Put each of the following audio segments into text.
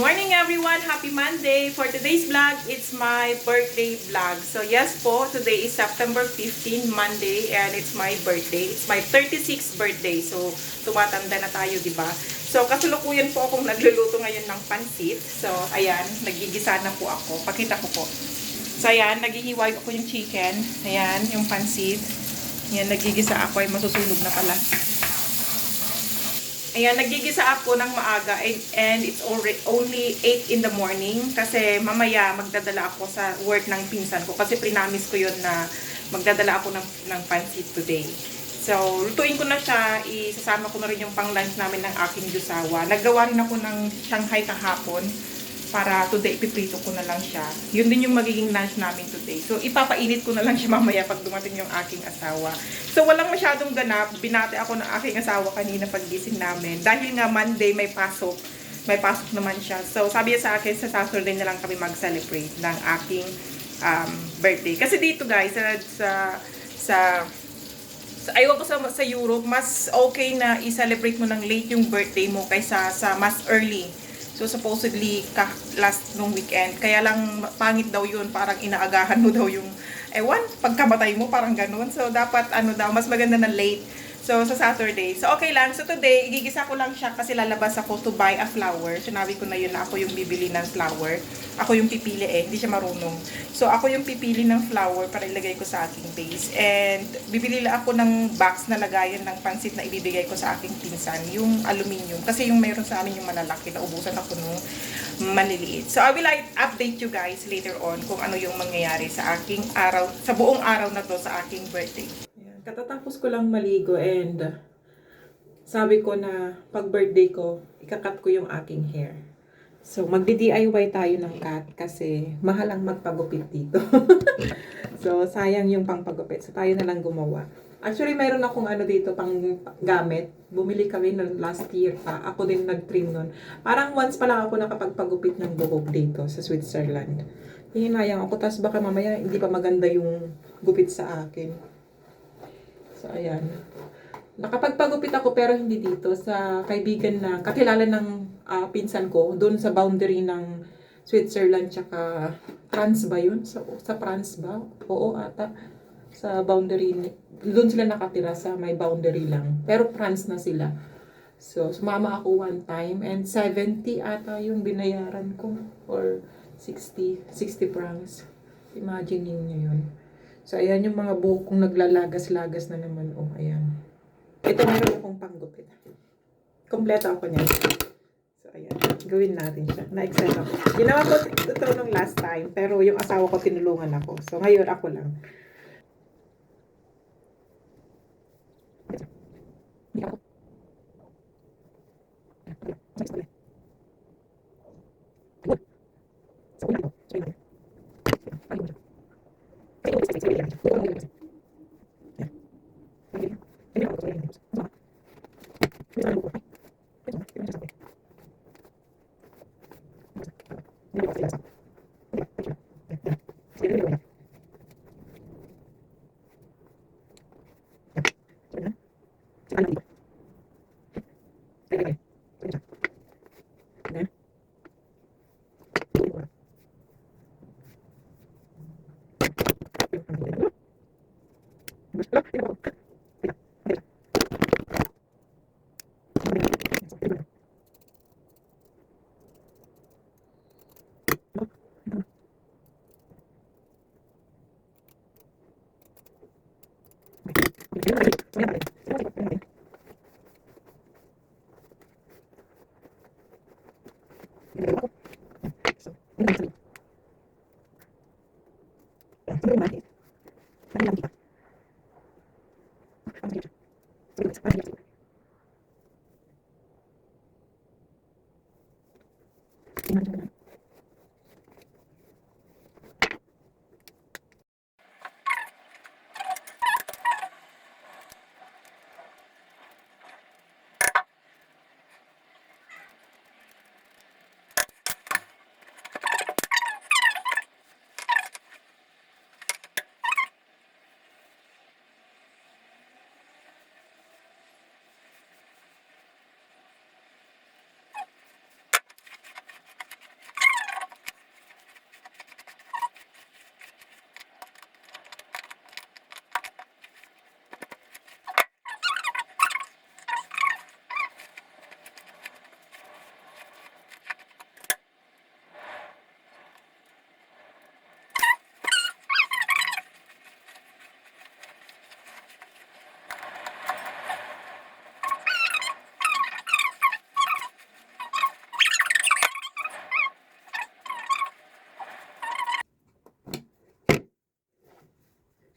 morning everyone! Happy Monday! For today's vlog, it's my birthday vlog. So yes po, today is September 15, Monday, and it's my birthday. It's my 36th birthday. So tumatanda na tayo, di ba? So kasalukuyan po akong nagluluto ngayon ng pansit. So ayan, nagigisa na po ako. Pakita ko po. So ayan, naghihiwag ako yung chicken. Ayan, yung pansit. Ayan, nagigisa ako. Ay masusunog na pala. Ayan, nagigisa ako ng maaga and it's only 8 in the morning kasi mamaya magdadala ako sa work ng pinsan ko kasi prinamis ko yun na magdadala ako ng pansit today. So, lutuin ko na siya, isasama ko na rin yung pang-lunch namin ng aking jusawa. Naggawa rin ako ng Shanghai kahapon para today ipiprito ko na lang siya. Yun din yung magiging lunch namin today. So, ipapainit ko na lang siya mamaya pag dumating yung aking asawa. So, walang masyadong ganap. Binati ako ng aking asawa kanina paggising namin. Dahil nga Monday may pasok. May pasok naman siya. So, sabi niya sa akin, sa Saturday na lang kami mag-celebrate ng aking birthday. Kasi dito guys, ayaw ko sa Europe, mas okay na i-celebrate mo ng late yung birthday mo kaysa sa mas early. So, supposedly, last nung weekend. Kaya lang, pangit daw yun. Parang inaagahan mo daw yung, ewan, pagkamatay mo, parang ganun. So, dapat, mas maganda na late. So, sa Saturday. So, okay lang. So, today, igigisa ko lang siya kasi lalabas ako to buy a flower. Sinabi ko na yun na ako yung bibili ng flower. Ako yung pipili Hindi siya marunong. So, ako yung pipili ng flower para ilagay ko sa aking base. And, bibili lang ako ng box na lagayan ng pansit na ibibigay ko sa aking pinsan. Yung aluminium. Kasi yung meron sa amin yung malalaki. Naubusan ako nung maliliit. So, I will update you guys later on kung ano yung mangyayari sa aking araw, sa buong araw na to sa aking birthday. Katatapos ko lang maligo and sabi ko na pag birthday ko, ikakat ko yung aking hair. So, magdi-DIY tayo ng cut kasi mahal ang magpagupit dito. So, sayang yung pangpagupit. So, tayo na lang gumawa. Actually, mayroon akong dito pang gamit. Bumili kami last year pa. Ako din nag-trim nun. Parang once pa lang ako nakapagpagupit ng buhok dito sa Switzerland. Hinayang ako. Tapos baka mamaya hindi pa maganda yung gupit sa akin. So, ayan. Nakapagpagupit ako pero hindi dito. Sa kaibigan na kakilala ng pinsan ko. Doon sa boundary ng Switzerland tsaka France ba yun? Sa France ba? Oo ata. Sa boundary. Doon sila nakatira sa may boundary lang. Pero France na sila. So, sumama ako one time. And 70 ata yung binayaran ko. Or 60 francs. Imagine niyo yun. So, ayan yung mga buhok kong naglalagas-lagas na naman. Oh, ayan. Ito meron akong panggupit. Kompleto ako niyan. So, ayan. Gawin natin siya. Na-excite ako. Ginawa ko ito nung last time. Pero yung asawa ko tinulungan ako. So, ngayon ako lang.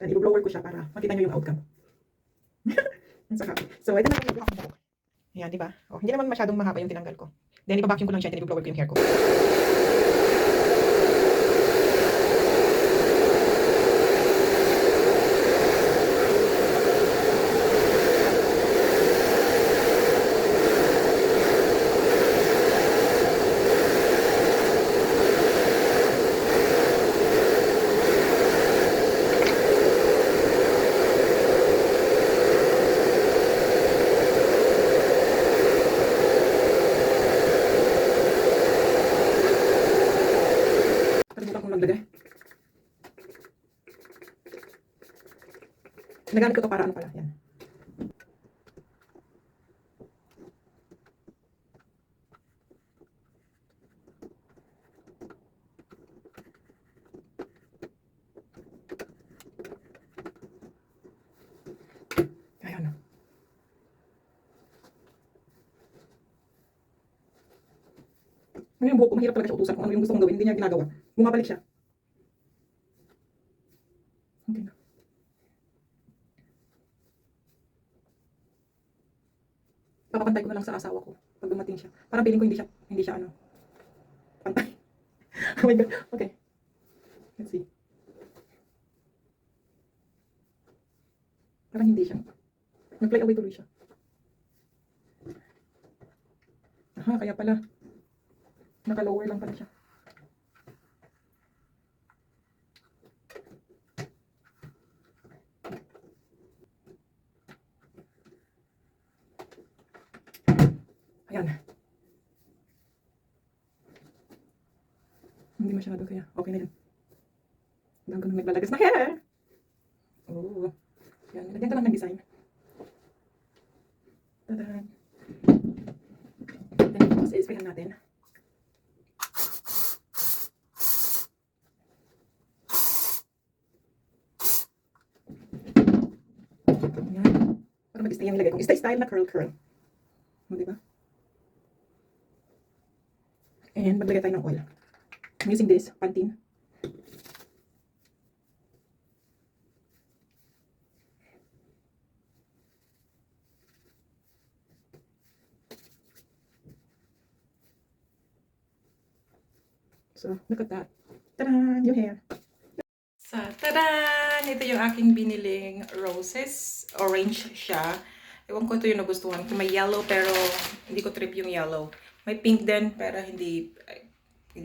Then, i-blower ko siya para makita nyo yung outcome. So, ito na yung buhok mo. Ayan, di ba? Oh, hindi naman masyadong mahaba yung tinanggal ko. Then, ipa-vacuum ko lang siya, then i-blower ko yung hair ko. Kalimutan kong maglagay. Nagamit ko to para ano pala. Yan. Ayan. Ngayon buhok ko, mahirap talaga siya utusan kung ano yung gusto kong gawin. Hindi niya ginagawa. Bumabalik siya. Okay na. Papapantay ko na lang sa asawa ko pag dumating siya. Parang feeling ko hindi siya ano. Pantay. Oh my God. Okay. Let's see. Parang hindi siya. Nag-play away tuloy siya. Aha, kaya pala. Naka-lower lang pala siya. Ayan. Hindi masyado kaya. Okay na yan. Hanggang ganun naglalagas na hair. Oo. Yan. Nilagyan ka lang ng design. Tada. Then, tapos i-sprayan natin. Yan. Para mag-stay yung nilagay ko. Style na curl. O, diba? And maglagay tayo ng oil. I'm using this, Pantene. So, look at that. Ta-da! Yung hair. So, tadan! Ito yung aking biniling roses. Orange siya. Ewan ko ito yung nagustuhan. May yellow pero hindi ko trip yung yellow. May pink din pero hindi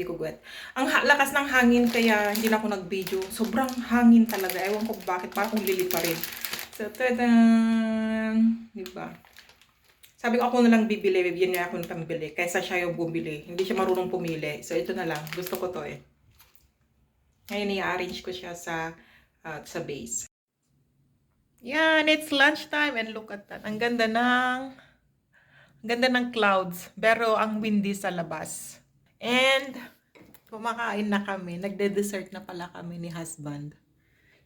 ko get. Ang lakas ng hangin kaya hindi na ako nag-video. Sobrang hangin talaga. Ewan ko bakit. Parang kung lilit pa rin. So, tadan! Diba? Sabi ko ako na lang bibili. Bibigyan niya ako ng pambili. Kaysa siya yung bumili. Hindi siya marunong pumili. So, ito na lang. Gusto ko to eh. Ngayon, i-arrange ko siya sa base. Yan, it's lunchtime and look at that. Ang ganda ng clouds. Pero ang windy sa labas. And, kumakain na kami. Nagde-dessert na pala kami ni husband.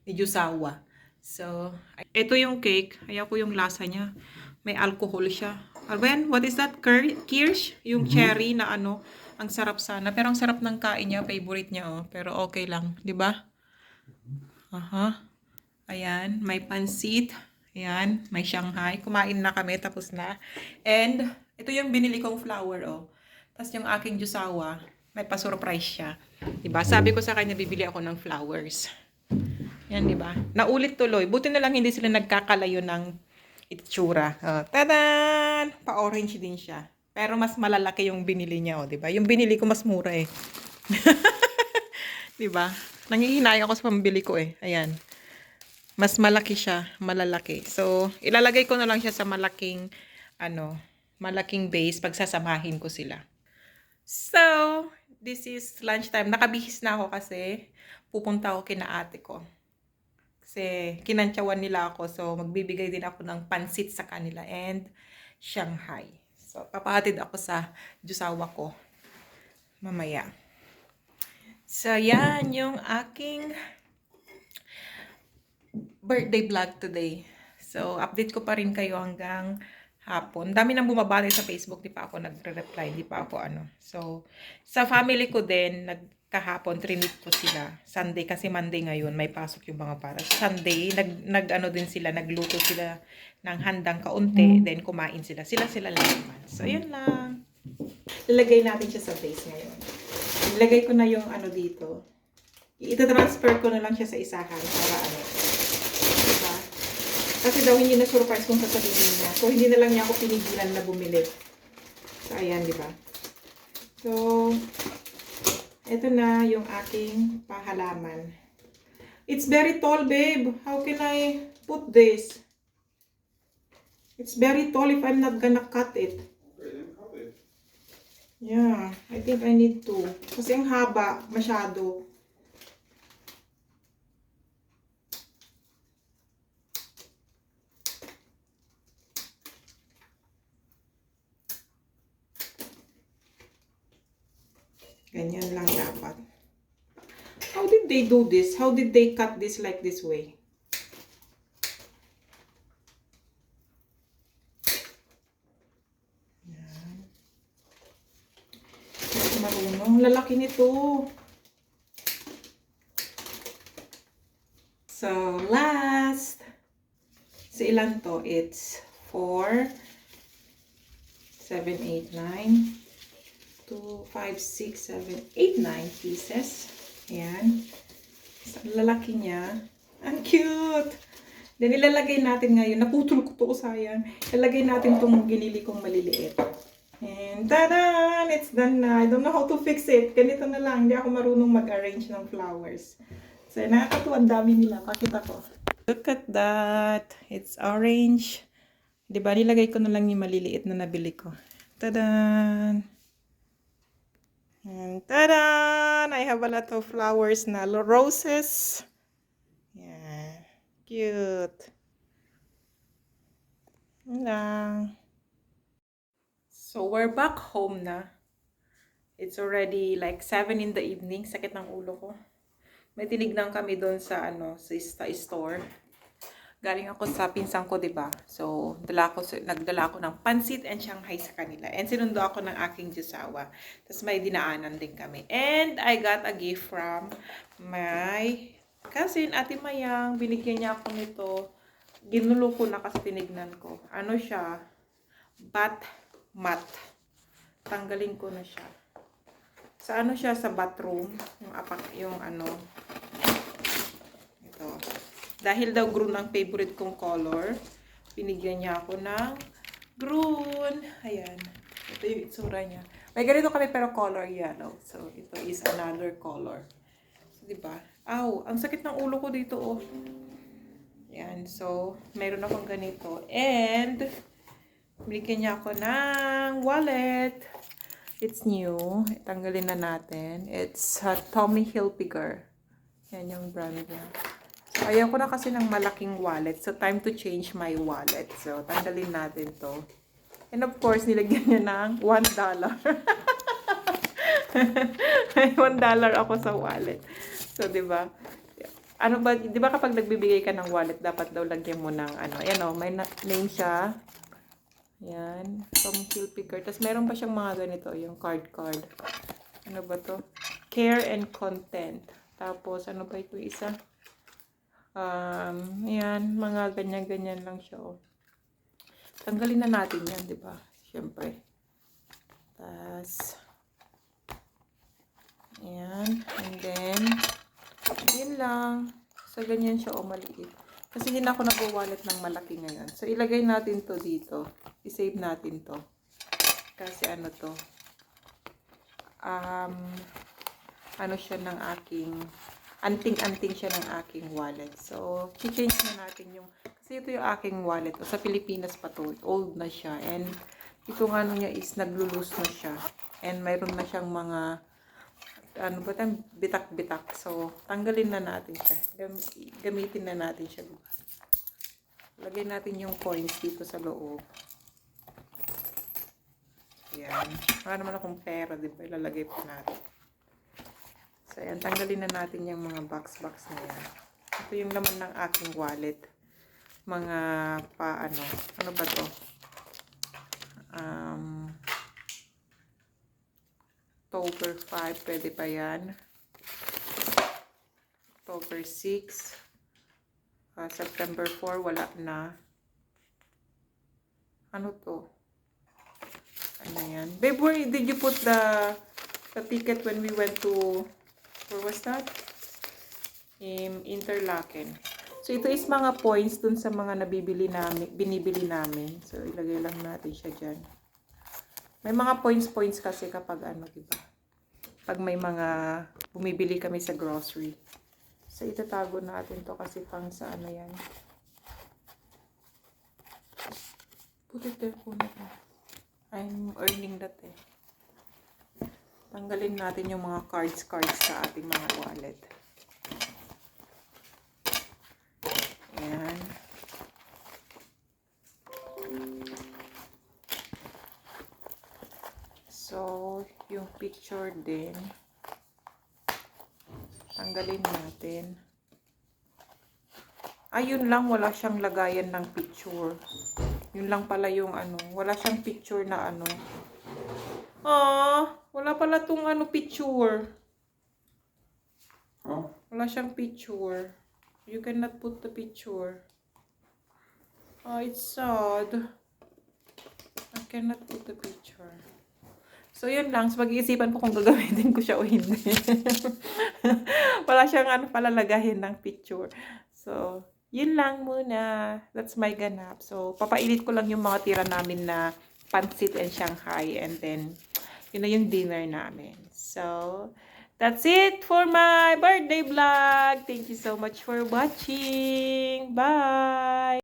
Ni Jusawa. So, ito yung cake. Ayaw ko yung lasa niya. May alcohol siya. Arben, what is that? Kirsch? Yung cherry na ano. Ang sarap sana. Pero ang sarap ng kain niya. Favorite niya, oh. Pero okay lang. Diba? Aha. Ayan. May pansit. Ayan. May Shanghai. Kumain na kami. Tapos na. And, ito yung binili kong flower, oh. Tapos yung aking Jusawa, may pa-surprise siya. Diba? Sabi ko sa kanya, bibili ako ng flowers. Yan, diba? Naulit tuloy. Buti na lang hindi sila nagkakalayo ng itsura. Tadan! Pa-orange din siya. Pero mas malalaki yung binili niya, oh, 'di ba? Yung binili ko mas mura eh. 'Di ba? Nangihinayang ako sa pambili ko eh. Ayan. Mas malaki siya, malalaki. So, ilalagay ko na lang siya sa malaking base pagsasamahin ko sila. So, this is lunchtime. Nakabihis na ako kasi pupunta ako kina ate ko. Kasi kinantsawan nila ako. So, magbibigay din ako ng pansit sa kanila and Shanghai. So, papahatid ako sa Jusawa ko mamaya. So, yan yung aking birthday vlog today. So, update ko pa rin kayo hanggang hapon. Dami nang bumabati sa Facebook. Di pa ako nagre-reply. Di pa ako ano. So, sa family ko din, kahapon trinit ko sila. Sunday kasi Monday ngayon may pasok yung mga para. Sunday nag ano din sila, nagluto sila ng handang kaunti, then kumain sila. Sila lang naman. So yun lang. Lalagay natin siya sa base ngayon. Ilagay ko na yung ano dito. Ita-transfer ko na lang siya sa isahan para ano. Diba? Kasi daw hindi na surprise kung sasabihin niya. So hindi na lang niya ako pinigilan na bumili. So ayan, di ba? So ito na yung aking pahalaman. It's very tall, babe. How can I put this? It's very tall if I'm not gonna cut it. Yeah, I think I need to. Kasi ang haba, masyado. Ganyan lang dapat. How did they do this? How did they cut this like this way? Yan. Hindi marunong. Lalaki nito. So, last. So, ilan to? It's 4, 7, 8, 9. 2, 5, 6, 7, 8, 9 pieces. Ayan. So, lalaki niya. Ang cute! Then, ilalagay natin ngayon. Naputol ko to, sayang. Ilalagay natin itong ginili kong maliliit. And, tada! It's done na. I don't know how to fix it. Ganito na lang. Hindi ako marunong mag-arrange ng flowers. So, nakakatuwa. Ang dami nila. Pakita ko. Look at that. It's orange. Diba? Nilagay ko na lang yung maliliit na nabili ko. Tada! And tada! I have a lot of flowers na roses. Yeah, cute. Yun lang. So we're back home na. It's already like 7 in the evening. Sakit ng ulo ko. May tinignan kami doon sa sa store. Galing ako sa pinsan ko, 'di ba? So, nagdala ako ng pansit and Shanghai sa kanila. And sinundo ako ng aking jusawa. Tapos may dinaanan din kami. And I got a gift from my cousin, Ate Mayang. Binigyan niya ako nito. Ginulo ko na kasi tinignan ko. Ano siya? Bath mat. Tanggalin ko na siya. Sa ano siya? Sa bathroom. Yung ano. Ito. Dahil daw green ang favorite kong color, binigyan niya ako ng green. Ayan. Ito yung itsura niya. May ganito kami pero color yellow. So, ito is another color. So, diba? Ow! Ang sakit ng ulo ko dito, oh. Ayan. So, mayroon akong ganito. And, binigyan niya ako ng wallet. It's new. Tanggalin na natin. It's Tommy Hilfiger. Yan yung brand niya. So, ayaw ko na kasi ng malaking wallet. So, time to change my wallet. So, tanggalin natin to. And of course, nilagyan niya ng $1. May $1 ako sa wallet. So, diba? Ano ba, diba kapag nagbibigay ka ng wallet, dapat daw lagyan mo ng ano. Ayan o, may name siya. Yan. Tommy Hilfiger. Tapos, meron pa siyang mga ganito. Yung card. Ano ba to? Care and content. Tapos, ano ba ito isa? Ayan, mga ganyan-ganyan lang siya, oh. Tanggalin na natin yan, di ba? Siyempre. Tas, ayan. And then, yun lang. So, ganyan siya, oh, maliit. Kasi hindi na ako nag-wallet ng malaki ngayon. So, ilagay natin to dito. I-save natin to. Kasi ano to? Ano siya ng aking anting-anting siya ng aking wallet. So, i-change na natin yung, kasi ito yung aking wallet. O, sa Pilipinas pa to. Old na siya. And, itong ano niya is naglulus na siya. And, mayroon na siyang mga, ano ba tayong bitak-bitak. So, tanggalin na natin siya. Gamitin na natin siya. Lagay natin yung coins dito sa loob. Yan. Wala naman akong pera, di ba? Ilalagay pa natin. So, ayan, tanggalin na natin yung mga box na yan. Ito yung laman ng aking wallet. Mga ano ba to? October 5, pwede pa yan. October 6. September 4, wala na. Ano to? Ano yan? Babe, where did you put the ticket when we went to, where was that? In Interlaken. So, ito is mga points dun sa mga binibili namin. So, ilagay lang natin siya dyan. May mga points kasi kapag ano, diba? Pag may mga bumibili kami sa grocery. So, itatago natin to kasi pang sa ano yan. Put it there po na. I'm earning that eh. Tanggalin natin yung mga cards sa ating mga wallet. Ayan. So, yung picture din. Tanggalin natin. Ayun lang, wala siyang lagayan ng picture. Yun lang pala yung ano, wala siyang picture na ano. Wala pala tong ano picture. Wala siyang picture. You cannot put the picture. It's sad. I cannot put the picture. So, yun lang. So, mag-iisipan ko kung gagamitin ko siya o hindi. Wala siyang ano palalagahin ng picture. So, yun lang muna. That's my ganap. So, papailit ko lang yung mga tira namin na pansit and Shanghai. And then, yun na yung dinner namin. So, that's it for my birthday vlog. Thank you so much for watching. Bye!